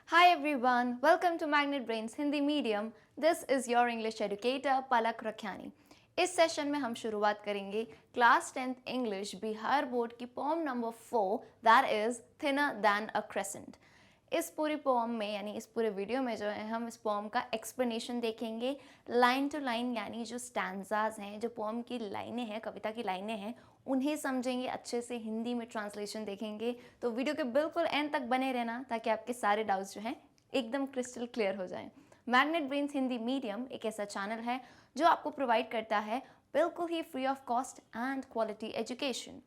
Hi everyone, welcome to Magnet Brains Hindi Medium. This is your English educator Palak Rakhyani. इस session में हम शुरुआत करेंगे class 10th English Bihar board की poem number 4 that is thinner than a crescent. इस पूरी pome में यानी इस पूरे वीडियो में जो है हम इस पोम का एक्सप्लेनेशन देखेंगे लाइन टू लाइन, यानी जो स्टैंजाज हैं, जो पोम की लाइनें हैं, कविता की लाइनें हैं, उन्हें समझेंगे अच्छे से, हिंदी में ट्रांसलेशन देखेंगे। तो वीडियो के बिल्कुल एंड तक बने रहना ताकि आपके सारे डाउट्स जो हैं एकदम क्रिस्टल क्लियर हो जाएं। मैग्नेट ब्रेन्स हिंदी मीडियम एक ऐसा चैनल है जो आपको प्रोवाइड करता है बिल्कुल ही free of cost and quality education.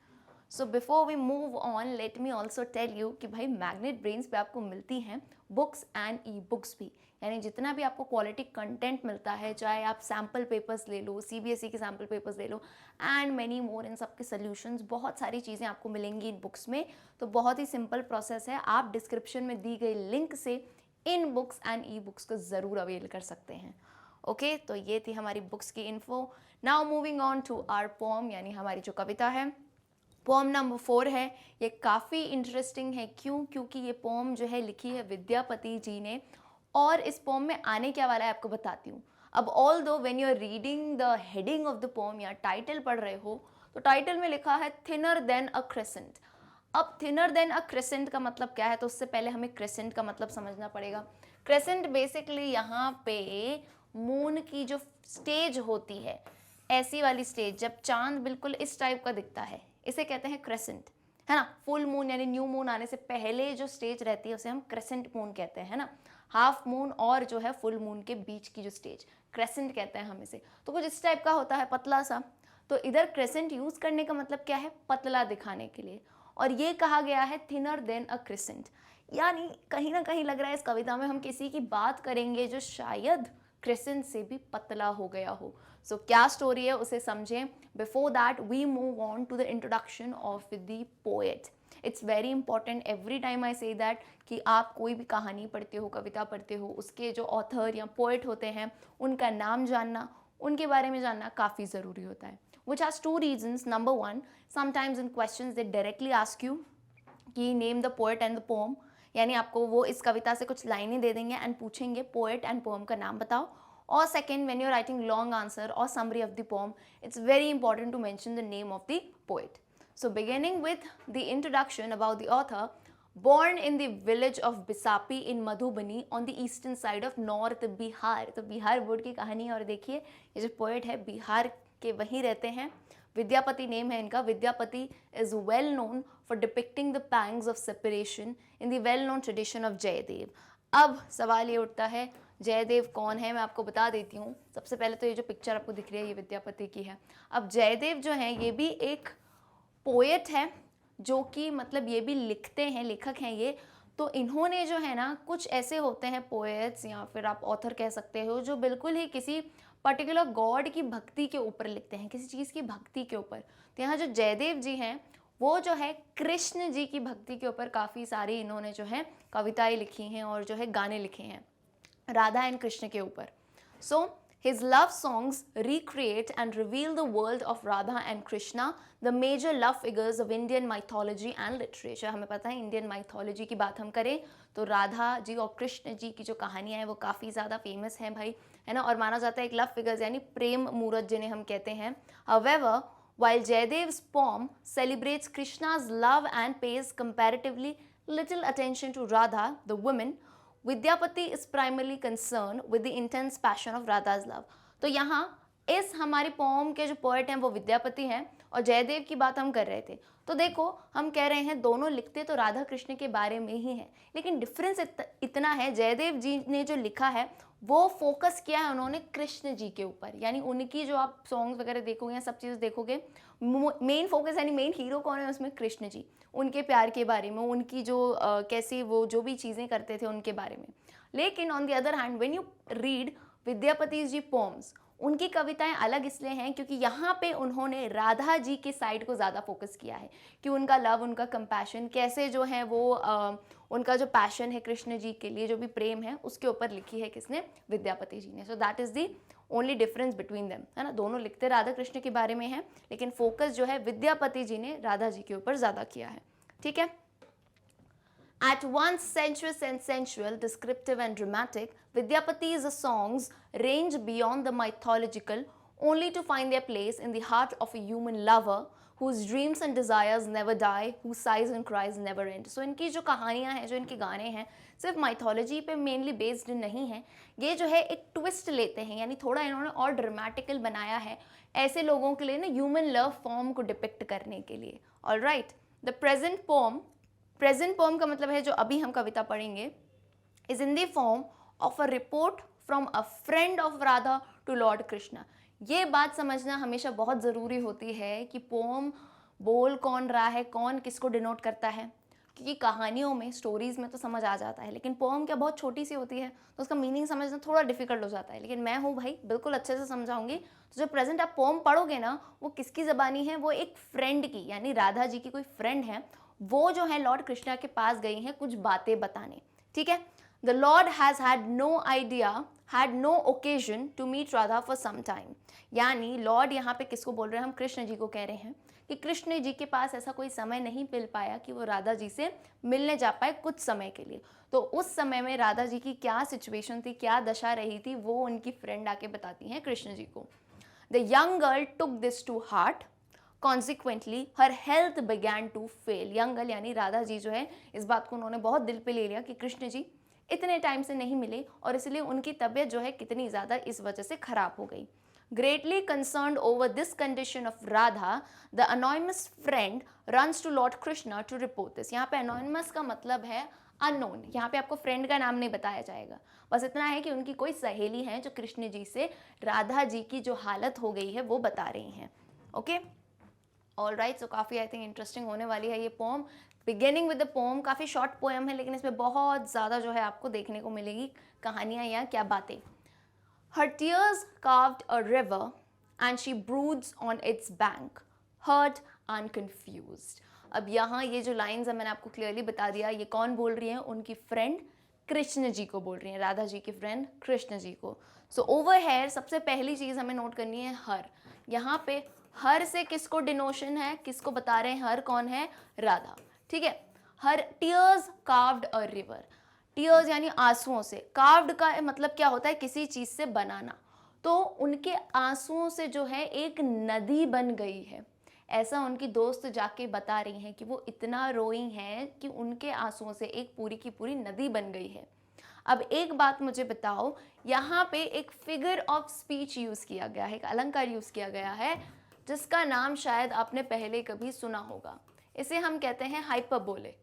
So before we move on let me also tell you कि भाई मैग्नेट ब्रेन्स पे आपको मिलती हैं बुक्स एंड ई बुक्स भी, यानी जितना भी आपको क्वालिटी कंटेंट मिलता है, चाहे आप सैम्पल पेपर्स ले लो, सीबीएसई के सैम्पल पेपर्स ले लो एंड मैनी मोर, इन सब के सोल्यूशंस, बहुत सारी चीज़ें आपको मिलेंगी इन बुक्स में। तो बहुत ही सिंपल प्रोसेस है, आप डिस्क्रिप्शन में दी गई लिंक से इन बुक्स एंड ई बुक्स को ज़रूर अवेल कर सकते हैं। ओके, तो ये थी हमारी बुक्स की info. Now moving on to our poem, यानी हमारी जो कविता है, पोम नंबर 4 है। ये काफ़ी इंटरेस्टिंग है, क्योंकि ये पोम जो है लिखी है विद्यापति जी ने, और इस पोम में आने क्या वाला है आपको बताती हूँ। अब although when you are reading the heading of the poem या टाइटल पढ़ रहे हो, तो टाइटल में लिखा है थिनर देन अ क्रेसेंट। अब थिनर देन अ क्रेसेंट का मतलब क्या है, तो उससे पहले हमें क्रेसेंट का मतलब समझना पड़ेगा। क्रेसेंट बेसिकली यहाँ पे मून की जो स्टेज होती है, ऐसी वाली स्टेज, जब चांद बिल्कुल इस टाइप का दिखता है, इसे कहते हैं क्रेसेंट, है ना। फुल मून यानी न्यू मून आने से पहले जो स्टेज रहती है उसे हम क्रेसेंट मून कहते हैं, है ना। हाफ मून और जो है फुल मून के बीच की जो स्टेज, क्रेसेंट कहते हैं हम इसे। तो कुछ इस टाइप का होता है, पतला सा। तो इधर क्रेसेंट यूज करने का मतलब क्या है, पतला दिखाने के लिए, और ये कहा गया है थिनर देन अ क्रेसेंट, यानी कहीं ना कहीं लग रहा है इस कविता में हम किसी की बात करेंगे जो शायद क्रेसेंट से भी पतला हो गया हो। सो क्या स्टोरी है उसे समझें। Before that we move on to the introduction of the poet. It's very important every time I say that कि आप कोई भी कहानी पढ़ते हो, कविता पढ़ते हो, उसके जो ऑथर या पोएट होते हैं उनका नाम जानना, उनके बारे में जानना काफ़ी ज़रूरी होता है। which has two reasons. Number one, sometimes in questions they directly ask you कि name the poet and the pome, यानी आपको वो इस कविता से कुछ लाइनें दे देंगे एंड पूछेंगे पोएट एंड पोम का नाम बताओ। और second, when you are writing long answer और summary of the poem, it's very important to mention the name of the poet. So beginning with the introduction about the author, born in the village of Bisapi in Madhubani on the eastern side of North Bihar. तो Bihar board की कहानी है, और देखिए ये जो poet है बिहार के वहीं रहते हैं। विद्यापति नेम है इनका। Vidyapati is well known for depicting the pangs of separation in the well known tradition of Jayadev. अब सवाल ये उठता है, जयदेव कौन है, मैं आपको बता देती हूँ। सबसे पहले तो ये जो पिक्चर आपको दिख रही है ये विद्यापति की है। अब जयदेव जो है ये भी एक पोएट है, जो कि मतलब ये भी लिखते हैं, लेखक हैं ये। तो इन्होंने जो है ना, कुछ ऐसे होते हैं पोएट्स या फिर आप ऑथर कह सकते हो, जो बिल्कुल ही किसी पर्टिकुलर गॉड की भक्ति के ऊपर लिखते हैं, किसी चीज़ की भक्ति के ऊपर। तो यहाँ जो जयदेव जी हैं वो जो है कृष्ण जी की भक्ति के ऊपर काफ़ी सारी इन्होंने जो है कविताएं लिखी हैं और जो है गाने लिखे हैं राधा एंड कृष्ण के ऊपर। सो his love songs recreate and reveal the world of Radha and Krishna, the major love figures of Indian mythology and literature। हमें पता है इंडियन माइथोलॉजी की बात हम करें तो राधा जी और कृष्ण जी की जो कहानियाँ हैं वो काफ़ी ज़्यादा फेमस हैं भाई, है ना, और माना जाता है एक लव फिगर्स यानी प्रेम मूरत जिन्हें हम कहते हैं। However, while Jayadev's poem celebrates Krishna's love and pays comparatively little attention to Radha, the woman, Vidyapati is primarily concern with the intense passion of Radha's love. तो यहाँ इस हमारी पोम के जो पोएट हैं वो विद्यापति हैं, और जयदेव की बात हम कर रहे थे। तो देखो हम कह रहे हैं दोनों लिखते तो राधा कृष्ण के बारे में ही हैं, लेकिन डिफरेंस इतना है, जयदेव जी ने जो लिखा है वो फोकस किया है उन्होंने कृष्ण जी के ऊपर, यानी उनकी जो आप सॉन्ग्स वगैरह देखोगे या सब चीज़ देखोगे, मेन फोकस यानी मेन हीरो कौन है उसमें, कृष्ण जी, उनके प्यार के बारे में, उनकी जो कैसी वो जो भी चीज़ें करते थे उनके बारे में। लेकिन on the other hand when you read Vidyapati ji poems, उनकी कविताएं अलग इसलिए हैं क्योंकि यहाँ पे उन्होंने राधा जी के साइड को ज़्यादा फोकस किया है, कि उनका लव, उनका कंपैशन कैसे जो है वो उनका जो पैशन है कृष्ण जी के लिए, जो भी प्रेम है, उसके ऊपर लिखी है किसने, विद्यापति जी ने। So that is the only difference between them, है ना। दोनों लिखते राधा कृष्ण के बारे में है, लेकिन फोकस जो है विद्यापति जी ने राधा जी के ऊपर ज़्यादा किया है, ठीक है। At once sensuous and sensual, descriptive and dramatic, Vidyapati's songs range beyond the mythological only to find their place in the heart of a human lover whose dreams and desires never die, whose sighs and cries never end. So इनकी जो कहानियाँ हैं, जो इनके गाने हैं, सिर्फ mythology पे मेनली बेस्ड नहीं है, ये जो है एक ट्विस्ट लेते हैं, यानी थोड़ा इन्होंने और ड्रामेटिकल बनाया है ऐसे लोगों के लिए ना ह्यूमन लव फॉर्म को डिपिक्ट करने के लिए. ऑलराइट, द प्रेजेंट पोम का मतलब है जो अभी हम कविता पढ़ेंगे, is in the form of a report from a friend of Radha to lord Krishna. ये बात समझना हमेशा बहुत ज़रूरी होती है कि पोम बोल कौन रहा है, कौन किसको डिनोट करता है, क्योंकि कहानियों में, स्टोरीज़ में तो समझ आ जाता है, लेकिन पोम क्या बहुत छोटी सी होती है तो उसका मीनिंग समझना थोड़ा डिफिकल्ट हो जाता है. लेकिन मैं हूँ भाई, बिल्कुल अच्छे से समझाऊंगी. तो जो प्रेजेंट आप पोम पढ़ोगे ना, वो किसकी ज़बानी है, वो एक फ्रेंड की, यानी राधा जी की कोई फ्रेंड है, वो जो है लॉर्ड कृष्णा के पास गई हैं कुछ बातें बताने. ठीक है. The lord has had no idea, had no occasion to meet Radha for some time. यानी लॉर्ड यहाँ पे किसको बोल रहे हैं, हम कृष्ण जी को कह रहे हैं कि कृष्ण जी के पास ऐसा कोई समय नहीं मिल पाया कि वो राधा जी से मिलने जा पाए कुछ समय के लिए. तो उस समय में राधा जी की क्या सिचुएशन थी, क्या दशा रही थी, वो उनकी फ्रेंड आके बताती हैं कृष्ण जी को. The young girl took this to heart, consequently her health began to fail. Young girl यानी राधा जी जो है, इस बात को उन्होंने बहुत दिल पे ले लिया कि कृष्ण जी इतने टाइम से नहीं मिले और इसलिए उनकी तबीयत जो है कितनी ज़्यादा इस वजह से खराब हो गई. Greatly concerned over this condition of Radha, the anonymous friend runs to Lord Krishna to report this. यहाँ पे anonymous का मतलब है unknown. यहाँ पे आपको फ्रेंड का नाम नहीं बताया जाएगा, बस इतना है कि उनकी कोई सहेली है जो कृष्ण जी से राधा जी की जो हालत हो गई है वो बता रही हैं. Okay, all right. सो काफ़ी आई थिंक इंटरेस्टिंग होने वाली है ये poem. Beginning with the poem, काफ़ी शॉर्ट पोएम है, लेकिन इसमें बहुत ज़्यादा जो है आपको देखने को मिलेगी कहानियाँ या क्या बातें. Her tears carved a river and she broods on its bank, hurt and confused. अब यहाँ ये जो लाइन्स है मैंने आपको क्लियरली बता दिया, ये कौन बोल रही हैं, उनकी फ्रेंड कृष्ण जी को बोल रही हैं, राधा जी की फ्रेंड कृष्ण जी को. सो ओवर हेयर सबसे पहली चीज़ हमें नोट करनी है हर. यहाँ पे हर से किसको डिनोशन है, किसको बता रहे हैं, हर कौन है, राधा. ठीक है. हर tears carved a river, tears यानी आंसुओं से, कार्व्ड का मतलब क्या होता है, किसी चीज़ से बनाना. तो उनके आंसुओं से जो है एक नदी बन गई है, ऐसा उनकी दोस्त जाके बता रही हैं कि वो इतना रोई हैं कि उनके आंसुओं से एक पूरी की पूरी नदी बन गई है. अब एक बात मुझे बताओ, यहाँ पे एक फिगर ऑफ स्पीच यूज़ किया गया है, एक अलंकार यूज़ किया गया है जिसका नाम शायद आपने पहले कभी सुना होगा. इसे हम कहते हैं हाइपरबोले.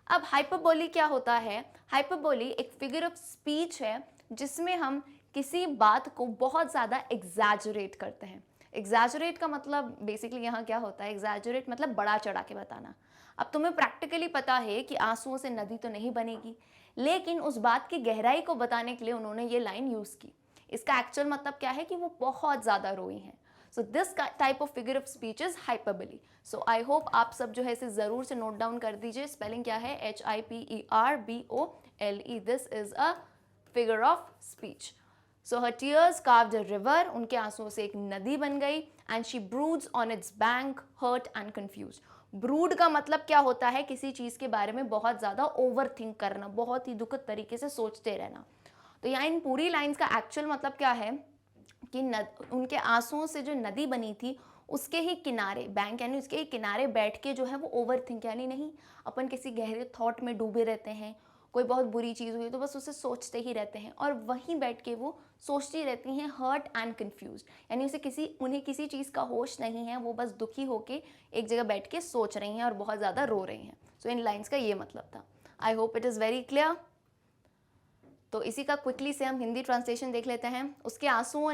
अब हाइपरबोली क्या होता है, हाइपरबोली एक फिगर ऑफ स्पीच है जिसमें हम किसी बात को बहुत ज़्यादा एग्जैजरेट करते हैं. एग्जैजरेट का मतलब बेसिकली यहाँ क्या होता है, एग्जैजरेट मतलब बड़ा चढ़ा के बताना. अब तुम्हें प्रैक्टिकली पता है कि आंसुओं से नदी तो नहीं बनेगी, लेकिन उस बात की गहराई को बताने के लिए उन्होंने ये लाइन यूज़ की. इसका एक्चुअल मतलब क्या है कि वो बहुत ज़्यादा रोई हैं. So this type of figure of speech is hyperbole. So I hope आप सब जो है इसे ज़रूर से नोट डाउन कर दीजिए. स्पेलिंग क्या है, HIPERBOLE. This is a figure of speech. So her tears carved a river, उनके आंसुओं से एक नदी बन गई. And she broods on its bank, hurt and confuse. Brood का मतलब क्या होता है, किसी चीज़ के बारे में बहुत ज़्यादा ओवर थिंक करना, बहुत ही दुखद तरीके से सोचते रहना. तो यहाँ इन पूरी लाइन्स का एक्चुअल मतलब क्या है कि उनके आंसुओं से जो नदी बनी थी उसके ही किनारे, बैंक यानी उसके ही किनारे बैठ के जो है वो ओवर थिंक, यानी नहीं अपन किसी गहरे थॉट में डूबे रहते हैं, कोई बहुत बुरी चीज़ हुई तो बस उसे सोचते ही रहते हैं और वहीं बैठ के वो सोचती रहती हैं, हर्ट एंड कन्फ्यूज, यानी उन्हें किसी चीज़ का होश नहीं है, वो बस दुखी होके एक जगह बैठ के सोच रही हैं और बहुत ज़्यादा रो रही हैं. सो इन लाइन्स का ये मतलब था. I hope it is very clear. तो इसी का क्विकली से हम हिंदी ट्रांसलेशन देख लेते हैं. उसके आंसुओं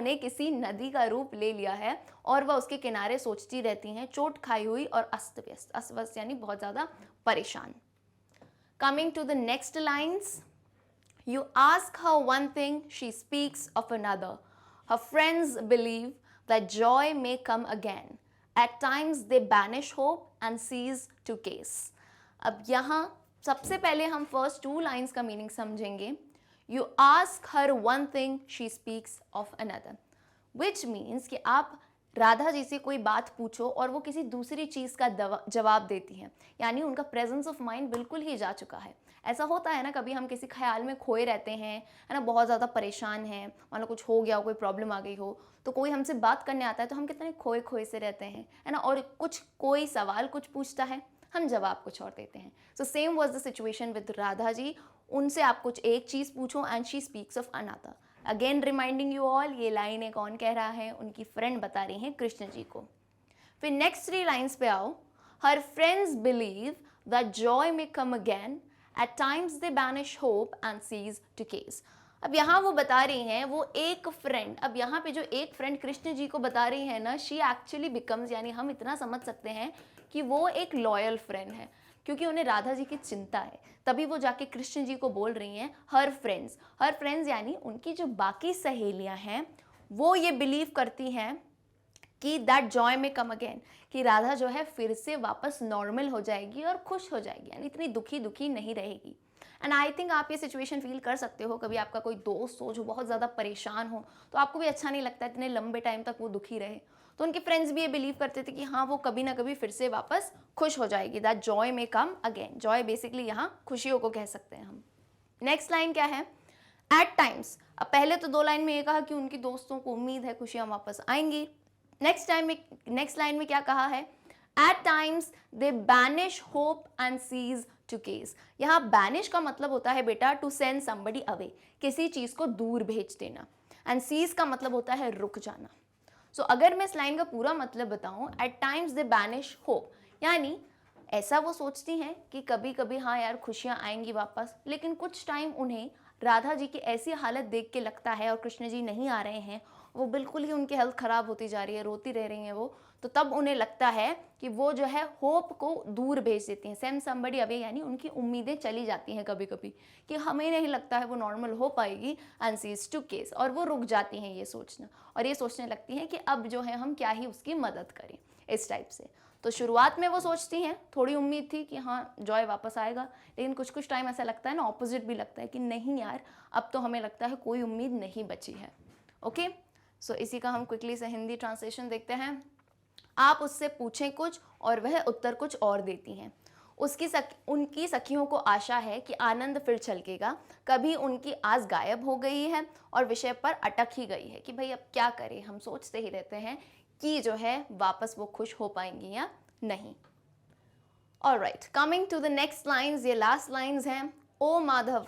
ने किसी नदी का रूप ले लिया है और वह उसके किनारे सोचती रहती हैं, चोट खाई हुई और अस्त व्यस्त यानी बहुत ज़्यादा परेशान. Coming to the next lines. You ask her one thing, she speaks of another. Her friends believe that joy may come again. At times they banish hope and cease to case. अब यहाँ सबसे पहले हम first 2 lines का meaning समझेंगे. You ask her one thing, she speaks of another, which means कि आप राधा जी से कोई बात पूछो और वो किसी दूसरी चीज़ का जवाब देती हैं, यानी उनका प्रेजेंस ऑफ माइंड बिल्कुल ही जा चुका है। ऐसा होता है ना, कभी हम किसी ख्याल में खोए रहते हैं, है ना, बहुत ज़्यादा परेशान हैं, मान लो कुछ हो गया हो, कोई प्रॉब्लम आ गई हो, तो कोई हमसे बात करने आता है तो हम कितने खोए खोए से रहते हैं, है ना, और कुछ कोई सवाल कुछ पूछता है, हम जवाब कुछ और देते हैं। So same was the situation with Radha ji. उनसे आप कुछ एक चीज़ पूछो and she speaks of another. Again reminding you all, ये लाइनें कौन कह रहा है, उनकी फ्रेंड बता रही हैं कृष्ण जी को। फिर नेक्स्ट 3 लाइन्स पे आओ। Her friends believe that joy may come again, at times they banish hope and cease to case. अब यहाँ वो बता रही हैं वो एक फ्रेंड, अब यहाँ पे जो एक फ्रेंड कृष्ण जी को बता रही है ना, शी एक्चुअली बिकम्स, यानी हम इतना समझ सकते हैं कि वो एक लॉयल फ्रेंड है, क्योंकि उन्हें राधा जी की चिंता है, तभी वो जाके कृष्ण जी को बोल रही हैं हर फ्रेंड्स यानी उनकी जो बाकी सहेलियां हैं वो ये बिलीव करती हैं कि that joy may come again, कि राधा जो है फिर से वापस नॉर्मल हो जाएगी और खुश हो जाएगी, यानी इतनी दुखी नहीं रहेगी। एंड आई थिंक आप ये सिचुएशन फील कर सकते हो, कभी आपका कोई दोस्त हो जो बहुत ज़्यादा परेशान हो तो आपको भी अच्छा नहीं लगता इतने लंबे टाइम तक वो दुखी रहे। तो उनके फ्रेंड्स भी ये बिलीव करते थे कि हाँ वो कभी ना कभी फिर से वापस खुश हो जाएगी, that joy may come again. Joy basically यहाँ खुशियों को कह सकते हैं हम। नेक्स्ट लाइन क्या है, एट टाइम्स। अब पहले तो 2 लाइन में ये कहा कि उनकी दोस्तों को उम्मीद है खुशियाँ वापस आएंगी। नेक्स्ट लाइन में क्या कहा है, at times they banish hope and cease to case. यहाँ बैनिश का मतलब होता है बेटा टू सेंड समबडी अवे, किसी चीज को दूर भेज देना, एंड सीज का मतलब होता है रुक जाना। सो अगर मैं इस लाइन का पूरा मतलब बताऊं, at times they banish hope, यानी ऐसा वो सोचती हैं कि कभी कभी हाँ यार खुशियाँ आएंगी वापस, लेकिन कुछ टाइम उन्हें राधा जी की ऐसी हालत देख के लगता है और कृष्ण जी नहीं आ रहे हैं, वो बिल्कुल ही उनकी हेल्थ ख़राब होती जा रही है, रोती रह रही हैं वो, तो तब उन्हें लगता है कि वो जो है होप को दूर भेज देती हैं, सेंड समबडी अवे, यानी उनकी उम्मीदें चली जाती हैं कभी कभी कि हमें नहीं लगता है वो नॉर्मल हो पाएगी, एंड सीज टू केस, और वो रुक जाती हैं ये सोचना, और ये सोचने लगती हैं कि अब जो है हम क्या ही उसकी मदद करें, इस टाइप से। तो शुरुआत में वो सोचती हैं, थोड़ी उम्मीद थी कि हाँ जॉय वापस आएगा, लेकिन कुछ टाइम ऐसा लगता है ना, ऑपोजिट भी लगता है कि नहीं यार अब तो हमें लगता है कोई उम्मीद नहीं बची है। ओके, सो इसी का हम क्विकली से हिंदी ट्रांसलेशन देखते हैं। आप उससे पूछें कुछ और वह उत्तर कुछ और देती हैं। उनकी सखियों को आशा है कि आनंद फिर छलकेगा, कभी उनकी आस गायब हो गई है और विषय पर अटक ही गई है कि भाई अब क्या करें, हम सोचते ही रहते हैं कि जो है वापस वो खुश हो पाएंगी या नहीं। Alright, coming to the next lines, ये लास्ट लाइन्स हैं। Oh Madhav,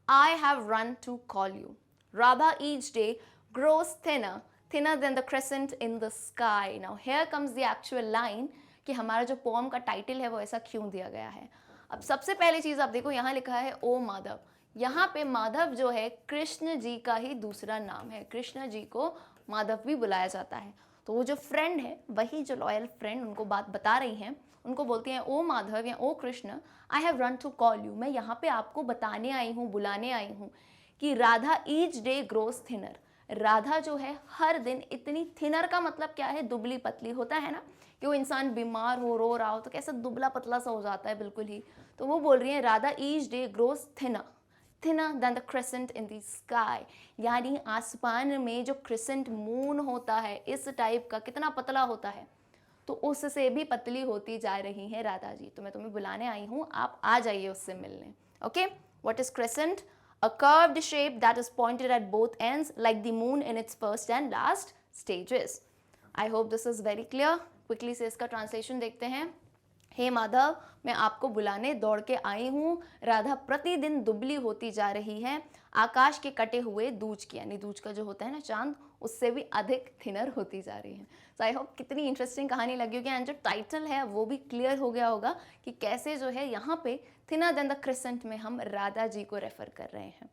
I have run to call you, Radha each day grows thinner than the crescent in the sky. Now here comes the actual line कि हमारा जो pome का title है वो ऐसा क्यों दिया गया है। अब सबसे पहली चीज़ आप देखो, यहाँ लिखा है ओ माधव। यहाँ पे माधव जो है कृष्ण जी का ही दूसरा नाम है, कृष्ण जी को माधव भी बुलाया जाता है। तो वो जो फ्रेंड है, वही जो लॉयल फ्रेंड उनको बात बता रही हैं, उनको बोलती हैं ओ माधव या oh Krishna, I have run to call you, मैं यहाँ पे आपको बताने आई हूँ, बुलाने आई हूँ कि Radha each day grows thinner, Radha जो है हर दिन इतनी, थिनर का मतलब क्या है, दुबली पतली, होता है ना कि वो इंसान बीमार हो, रो रहा हो तो कैसा दुबला पतला सा हो जाता है बिल्कुल ही। तो वो बोल रही है Radha each day grows thinner than the crescent in the sky, यानी आसमान में जो क्रिसेंट मून होता है इस टाइप का कितना पतला होता है, तो उससे भी पतली होती जा रही है राधा जी। तो मैं तुम्हें बुलाने आई हूँ, आप आ जाइए उससे मिलने। Okay, what is crescent? A curved shape that is pointed at both ends like the moon in its first and last stages. I hope this is very clear. Quickly से इसका ट्रांसलेशन देखते हैं। हे माधव, मैं आपको बुलाने दौड़ के आई हूँ, राधा प्रतिदिन दुबली होती जा रही है, आकाश के कटे हुए दूज की, यानी दूज का जो होता है ना चांद, उससे भी अधिक थिनर होती जा रही है। सो आई होप कितनी इंटरेस्टिंग कहानी लगी होगी, एंड जो टाइटल है वो भी क्लियर हो गया होगा कि कैसे जो है यहाँ पे थिनर देन द क्रिसेंट में हम राधा जी को रेफर कर रहे हैं।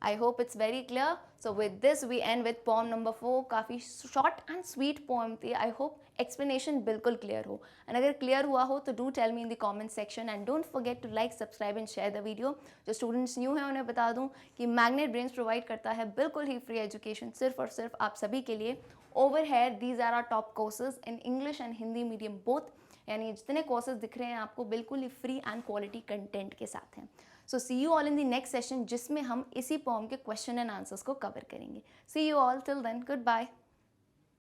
I hope it's very clear. So with this we end with poem number 4. काफ़ी short and sweet poem थी. I hope explanation बिल्कुल clear हो, and अगर clear हुआ हो तो do tell me in the comment section, and don't forget to like, subscribe and share the video. जो students new हैं उन्हें बता दूँ कि Magnet Brains provide करता है बिल्कुल ही free education सिर्फ और सिर्फ आप सभी के लिए। Over here these are our top courses in English and Hindi medium both, यानी जितने courses दिख रहे हैं आपको बिल्कुल ही free and quality content के साथ हैं। So see you all in the next session, जिसमें हम इसी poem के question and answers को cover करेंगे। See you all till then, goodbye.